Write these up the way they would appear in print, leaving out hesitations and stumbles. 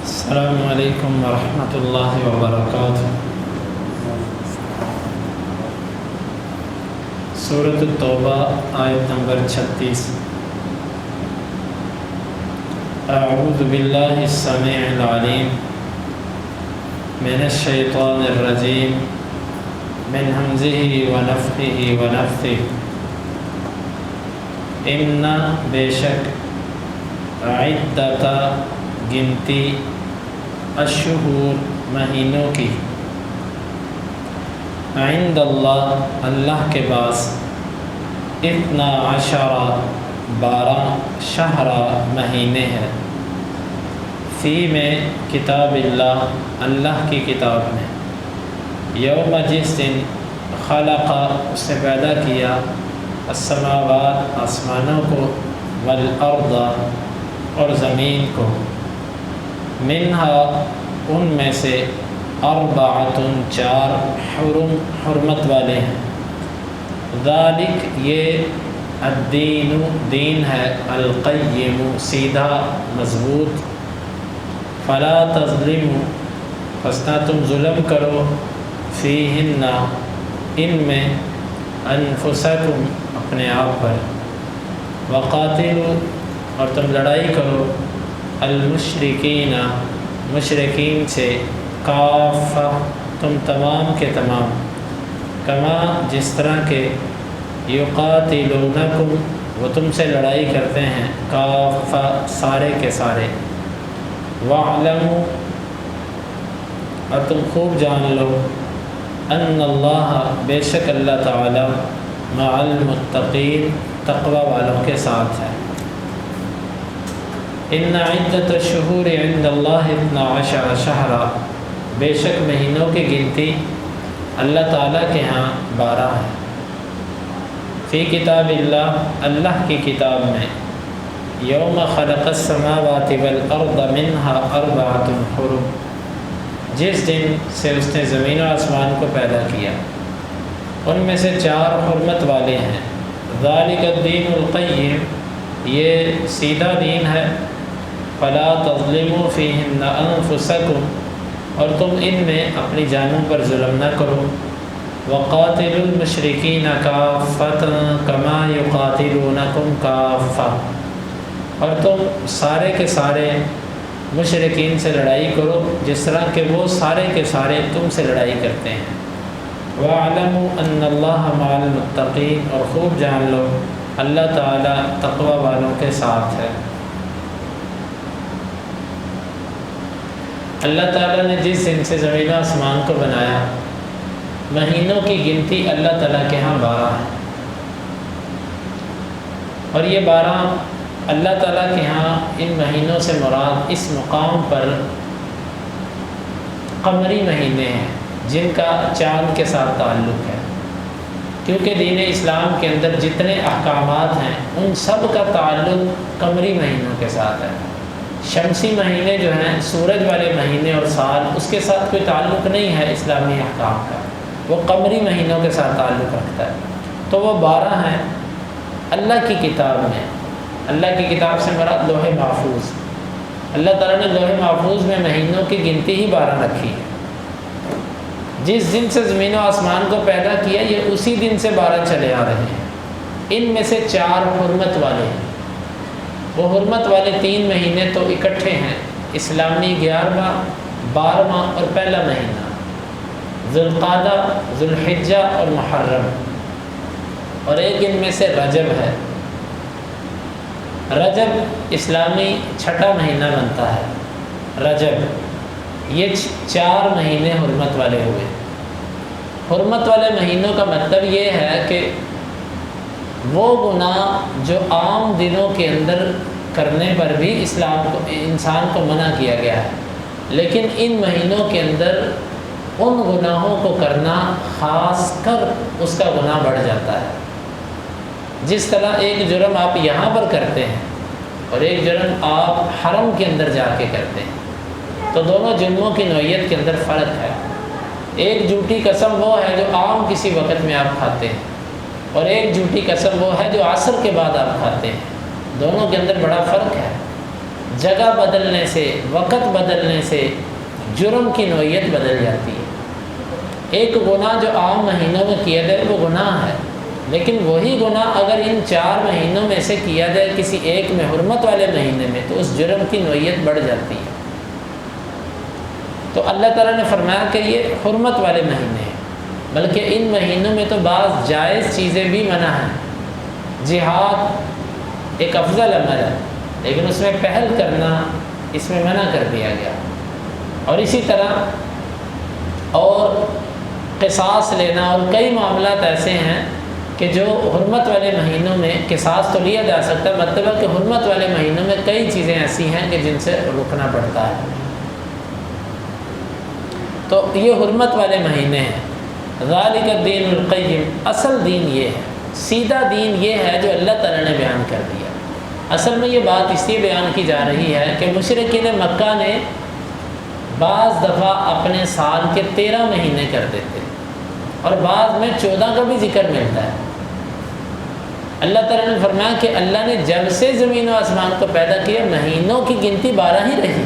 السلام علیکم ورحمۃ اللہ وبرکاتہ۔ سورۃ التوبہ آیت نمبر 36۔ اعوذ باللہ السمیع العلیم من الشیطان الرجیم من ہمزہ ونفخہ ونفثہ۔ ان بے شک عدت گنتی الشہور مہینوں کی عند اللہ اللہ کے پاس 12 شہرا مہینے ہیں، فی میں کتاب اللہ اللہ کی کتاب میں، یوم جس دن خلق اس نے پیدا کیا السماوات آسمانوں کو والارض اور زمین کو، منہا ان میں سے 4 حرم حرمت والے ہیں، ذالک یہ الدین دین ہے، القیم سیدھا مضبوط، فلا تظلموا پس نہ تم ظلم کرو، فیہن ان میں، انفسکم اپنے آپ پر، وقاتلوا اور تم لڑائی کرو، المشرکین مشرکین سے، کافہ تم تمام کے تمام، کما جس طرح کہ یقاتلونکم وہ تم سے لڑائی کرتے ہیں، کافہ سارے کے سارے، واعلموا اور تم خوب جان لو، ان اللہ بے شک اللہ تعالی مع المتقین تقوی والوں کے ساتھ ہے۔ ان عدت الشہور عند اللہ 12 شہرا بے شک مہینوں کی گنتی اللہ تعالیٰ کے ہاں 12 ہے، فی کتاب اللہ اللہ کی کتاب میں، یوم خلق السماوات والارض منہا 4 حرم جس دن سے اس نے زمین و آسمان کو پیدا کیا، ان میں سے 4 حرمت والے ہیں، ذالک الدین القیم یہ سیدھا دین ہے، فلا تظلموا فیہن انفسکم اور تم ان میں اپنی جانوں پر ظلم نہ کرو، وقاتلوا المشرکین کافۃ کما یقاتلونکم کافۃ اور تم سارے کے سارے مشرکین سے لڑائی کرو جس طرح کہ وہ سارے کے سارے تم سے لڑائی کرتے ہیں، وَاعْلَمُوا أَنَّ اللَّهَ مَعَ الْمُتَّقِينَ اور خوب جان لو اللہ تعالیٰ تقوی والوں کے ساتھ ہے۔ اللہ تعالیٰ نے جس دن سے زمین و آسمان کو بنایا، مہینوں کی گنتی اللہ تعالیٰ کے ہاں 12 ہے، اور یہ 12 اللہ تعالیٰ کے ہاں ان مہینوں سے مراد اس مقام پر قمری مہینے ہیں جن کا چاند کے ساتھ تعلق ہے، کیونکہ دین اسلام کے اندر جتنے احکامات ہیں ان سب کا تعلق قمری مہینوں کے ساتھ ہے۔ شمسی مہینے جو ہیں سورج والے مہینے اور سال اس کے ساتھ کوئی تعلق نہیں ہے اسلامی احکام کا، وہ قمری مہینوں کے ساتھ تعلق رکھتا ہے، تو وہ 12 ہیں اللہ کی کتاب میں۔ اللہ کی کتاب سے مراد لوح محفوظ، اللہ تعالیٰ نے لوح محفوظ میں مہینوں کی گنتی ہی 12 رکھی ہے، جس دن سے زمین و آسمان کو پیدا کیا یہ اسی دن سے 12 چلے آ رہے ہیں، ان میں سے 4 حرمت والے ہیں، وہ حرمت والے 3 مہینے تو اکٹھے ہیں، اسلامی 11واں 12واں اور پہلا مہینہ، ذوالقعدہ ذوالحجہ اور محرم، اور ایک ان میں سے رجب ہے۔ رجب اسلامی 6واں مہینہ بنتا ہے، رجب یہ 4 مہینے حرمت والے ہوئے۔ حرمت والے مہینوں کا مطلب یہ ہے کہ وہ گناہ جو عام دنوں کے اندر کرنے پر بھی اسلام کو انسان کو منع کیا گیا ہے، لیکن ان مہینوں کے اندر ان گناہوں کو کرنا خاص کر اس کا گناہ بڑھ جاتا ہے۔ جس طرح ایک جرم آپ یہاں پر کرتے ہیں اور ایک جرم آپ حرم کے اندر جا کے کرتے ہیں، تو دونوں جرموں کی نوعیت کے اندر فرق ہے۔ ایک جھوٹی قسم وہ ہے جو عام کسی وقت میں آپ کھاتے ہیں، اور ایک جھوٹی قسم وہ ہے جو عصر کے بعد آپ کھاتے ہیں، دونوں کے اندر بڑا فرق ہے۔ جگہ بدلنے سے، وقت بدلنے سے جرم کی نوعیت بدل جاتی ہے۔ ایک گناہ جو عام مہینوں میں کیا جائے وہ گناہ ہے، لیکن وہی گناہ اگر ان 4 مہینوں میں سے کیا جائے کسی ایک میں، حرمت والے مہینے میں، تو اس جرم کی نوعیت بڑھ جاتی ہے۔ تو اللہ تعالیٰ نے فرمایا کہ یہ حرمت والے مہینے ہیں، بلکہ ان مہینوں میں تو بعض جائز چیزیں بھی منع ہیں۔ جہاد ایک افضل عمل ہے، لیکن اس میں پہل کرنا اس میں منع کر دیا گیا۔ اور اسی طرح اور قصاص لینا، اور کئی معاملات ایسے ہیں کہ جو حرمت والے مہینوں میں قصاص تو لیا جا سکتا ہے، مطلب ہے کہ حرمت والے مہینوں میں کئی چیزیں ایسی ہیں کہ جن سے رکنا پڑتا ہے۔ تو یہ حرمت والے مہینے ہیں۔ ذالک الدین القیم، اصل دین یہ ہے، سیدھا دین یہ ہے جو اللہ تعالیٰ نے بیان کر دیا۔ اصل میں یہ بات اس لیے بیان کی جا رہی ہے کہ مشرکین مکہ نے بعض دفعہ اپنے سال کے 13 مہینے کر دیتے، اور بعض میں 14 کا بھی ذکر ملتا ہے۔ اللہ تعالیٰ نے فرمایا کہ اللہ نے جب سے زمین و آسمان کو پیدا کیا مہینوں کی گنتی 12 ہی رہی،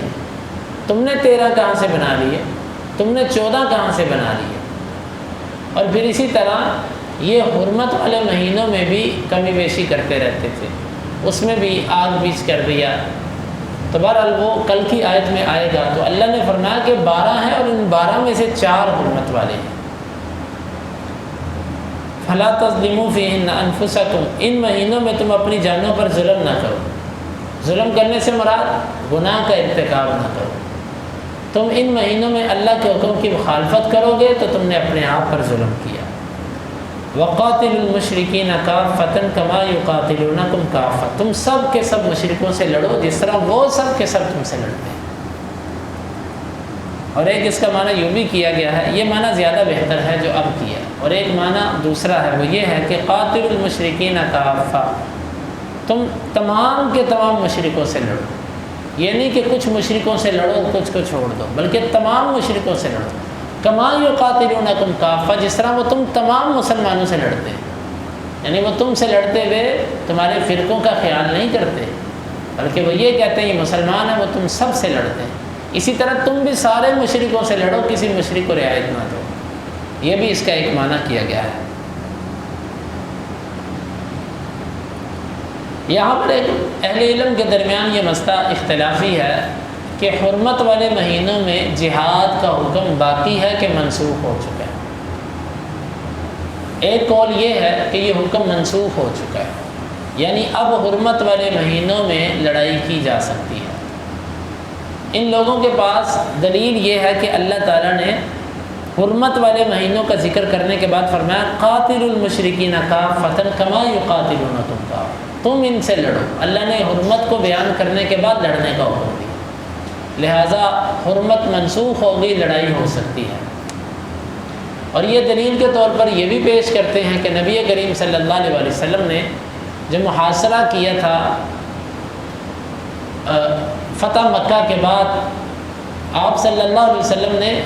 تم نے 13 کہاں سے بنا لیے، تم نے 14 کہاں سے بنا لیے۔ اور پھر اسی طرح یہ حرمت والے مہینوں میں بھی کمی بیشی کرتے رہتے تھے، اس میں بھی آگ بیچ کر دیا۔ تو بہرحال وہ کل کی آیت میں آئے گا۔ تو اللہ نے فرمایا کہ 12 ہیں، اور ان 12 میں سے 4 حرمت والے ہیں۔ فَلَا تَظْلِمُوا فِيهِنَّ أَنفُسَكُمْ، ان مہینوں میں تم اپنی جانوں پر ظلم نہ کرو۔ ظلم کرنے سے مراد گناہ کا ارتکاب نہ کرو۔ تم ان مہینوں میں اللہ کے حکم کی مخالفت کرو گے تو تم نے اپنے آپ پر ظلم کیا۔ وَقَاتِلُوا الْمُشْرِكِينَ كَافَّةً كَمَا يُقَاتِلُونَكُمْ كَافَّةً، تم سب کے سب مشرکوں سے لڑو جس طرح وہ سب کے سب تم سے لڑتے ہیں۔ اور ایک اس کا معنی یوں بھی کیا گیا ہے، یہ معنی زیادہ بہتر ہے جو اب کیا، اور ایک معنی دوسرا ہے، وہ یہ ہے کہ قاتل المشرکین کافہ، تم تمام کے تمام مشرکوں سے لڑو۔ یہ نہیں کہ کچھ مشرکوں سے لڑو کچھ کو چھوڑ دو، بلکہ تمام مشرکوں سے لڑو۔ کما یقاتلونکم کافہ، جس طرح وہ تم تمام مسلمانوں سے لڑتے ہیں، یعنی وہ تم سے لڑتے ہوئے تمہارے فرقوں کا خیال نہیں کرتے، بلکہ وہ یہ کہتے ہیں یہ مسلمان ہیں، وہ تم سب سے لڑتے ہیں۔ اسی طرح تم بھی سارے مشرکوں سے لڑو، کسی مشرک کو رعایت نہ دو۔ یہ بھی اس کا ایک معنی کیا گیا ہے۔ یہاں پر ایک اہل علم کے درمیان یہ مسئلہ اختلافی ہے کہ حرمت والے مہینوں میں جہاد کا حکم باقی ہے کہ منسوخ ہو چکا ہے۔ ایک قول یہ ہے کہ یہ حکم منسوخ ہو چکا ہے، یعنی اب حرمت والے مہینوں میں لڑائی کی جا سکتی ہے۔ ان لوگوں کے پاس دلیل یہ ہے کہ اللہ تعالیٰ نے حرمت والے مہینوں کا ذکر کرنے کے بعد فرمایا قاتل المشرکین کافۃ کما یقاتلونکم کافۃ، تم ان سے لڑو۔ اللہ نے حرمت کو بیان کرنے کے بعد لڑنے کا حکم دیا، لہٰذا حرمت منسوخ ہوگی، لڑائی ہو سکتی ہے۔ اور یہ دلیل کے طور پر یہ بھی پیش کرتے ہیں کہ نبی کریم صلی اللہ علیہ وسلم نے جو محاصرہ کیا تھا فتح مکہ کے بعد، آپ صلی اللہ علیہ وسلم نے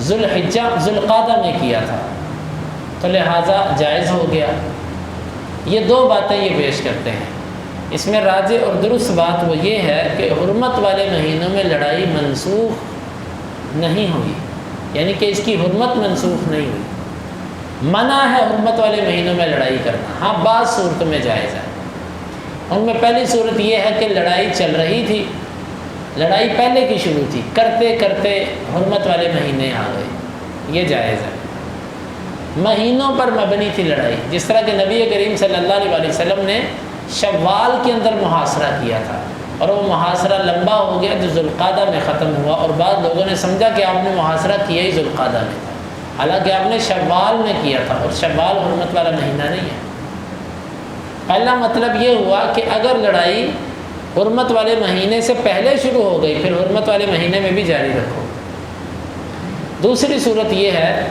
ذوالقعدہ میں کیا تھا، تو لہٰذا جائز ہو گیا۔ یہ دو باتیں یہ پیش کرتے ہیں۔ اس میں راجح اور درست بات وہ یہ ہے کہ حرمت والے مہینوں میں لڑائی منسوخ نہیں ہوئی، یعنی کہ اس کی حرمت منسوخ نہیں ہوئی۔ منع ہے حرمت والے مہینوں میں لڑائی کرنا، ہاں بعض صورتوں میں جائز ہے۔ ان میں پہلی صورت یہ ہے کہ لڑائی چل رہی تھی، لڑائی پہلے کی شروع تھی، کرتے کرتے حرمت والے مہینے آ گئے، یہ جائز ہے۔ مہینوں پر مبنی تھی لڑائی، جس طرح کہ نبی کریم صلی اللہ علیہ وسلم نے شوال کے اندر محاصرہ کیا تھا، اور وہ محاصرہ لمبا ہو گیا جو ذوالقعدہ میں ختم ہوا، اور بعض لوگوں نے سمجھا کہ آپ نے محاصرہ کیا ہی ذوالقعدہ میں تھا، حالانکہ آپ نے شوال میں کیا تھا، اور شوال حرمت والا مہینہ نہیں ہے۔ پہلا مطلب یہ ہوا کہ اگر لڑائی حرمت والے مہینے سے پہلے شروع ہو گئی پھر حرمت والے مہینے میں بھی جاری رکھو۔ دوسری صورت یہ ہے،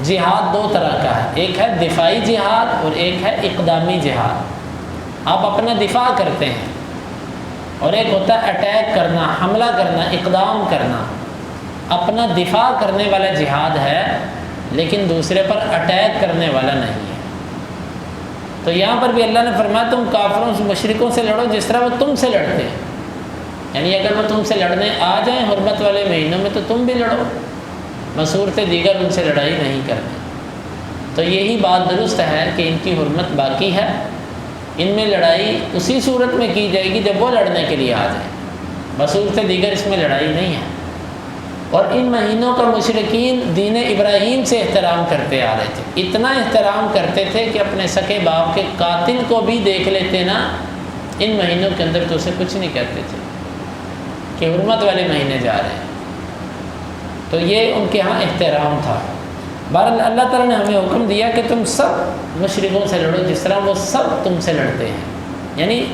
جہاد دو طرح کا ہے، ایک ہے دفاعی جہاد اور ایک ہے اقدامی جہاد، آپ اپنا دفاع کرتے ہیں، اور ایک ہوتا ہے اٹیک کرنا، حملہ کرنا، اقدام کرنا۔ اپنا دفاع کرنے والا جہاد ہے، لیکن دوسرے پر اٹیک کرنے والا نہیں ہے۔ تو یہاں پر بھی اللہ نے فرمایا تم کافروں سے مشرکوں سے لڑو جس طرح وہ تم سے لڑتے ہیں۔ یعنی اگر وہ تم سے لڑنے آ جائیں حرمت والے مہینوں میں تو تم بھی لڑو، بصورت دیگر ان سے لڑائی نہیں کرنی۔ تو یہی بات درست ہے کہ ان کی حرمت باقی ہے، ان میں لڑائی اسی صورت میں کی جائے گی جب وہ لڑنے کے لیے آ جائیں، بصورت دیگر اس میں لڑائی نہیں ہے۔ اور ان مہینوں کا مشرکین دین ابراہیم سے احترام کرتے آ رہے تھے، اتنا احترام کرتے تھے کہ اپنے سکے باپ کے قاتل کو بھی دیکھ لیتے نا ان مہینوں کے اندر تو اسے کچھ نہیں کہتے تھے کہ حرمت والے مہینے جا رہے ہیں۔ تو یہ ان کے ہاں احترام تھا۔ بہرحال اللہ تعالیٰ نے ہمیں حکم دیا کہ تم سب مشرکوں سے لڑو جس طرح وہ سب تم سے لڑتے ہیں، یعنی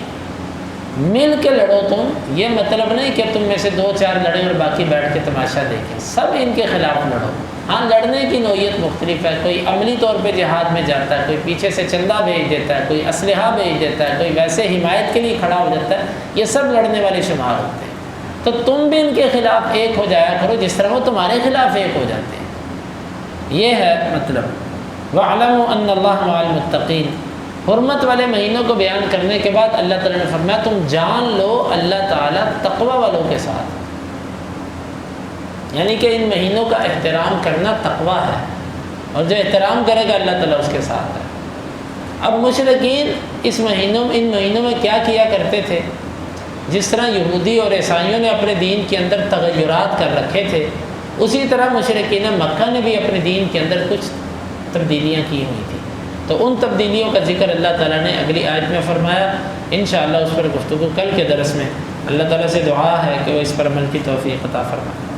مل کے لڑو تم، یہ مطلب نہیں کہ تم میں سے 2-4 لڑیں اور باقی بیٹھ کے تماشا دیکھیں، سب ان کے خلاف لڑو۔ ہاں لڑنے کی نوعیت مختلف ہے، کوئی عملی طور پہ جہاد میں جاتا ہے، کوئی پیچھے سے چندہ بھیج دیتا ہے، کوئی اسلحہ بھیج دیتا ہے، کوئی ویسے حمایت کے لیے کھڑا ہو جاتا ہے، یہ سب لڑنے والے شمار ہوتے ہیں۔ تو تم بھی ان کے خلاف ایک ہو جایا کرو جس طرح وہ تمہارے خلاف ایک ہو جاتے ہیں، یہ ہے مطلب۔ وَاعْلَمُوا أَنَّ اللَّهَ مَعَ الْمُتَّقِينَ۔ حرمت والے مہینوں کو بیان کرنے کے بعد اللہ تعالیٰ نے فرمایا تم جان لو اللہ تعالیٰ تقوی والوں کے ساتھ، یعنی کہ ان مہینوں کا احترام کرنا تقوی ہے، اور جو احترام کرے گا اللہ تعالیٰ اس کے ساتھ ہے۔ اب مشرکین ان مہینوں میں کیا کیا کرتے تھے؟ جس طرح یہودی اور عیسائیوں نے اپنے دین کے اندر تغیرات کر رکھے تھے، اسی طرح مشرکین مکہ نے بھی اپنے دین کے اندر کچھ تبدیلیاں کی ہوئی تھیں۔ تو ان تبدیلیوں کا ذکر اللہ تعالیٰ نے اگلی آیت میں فرمایا، انشاءاللہ اس پر گفتگو کل کے درس میں۔ اللہ تعالیٰ سے دعا ہے کہ وہ اس پر عمل کی توفیق عطا فرمائے۔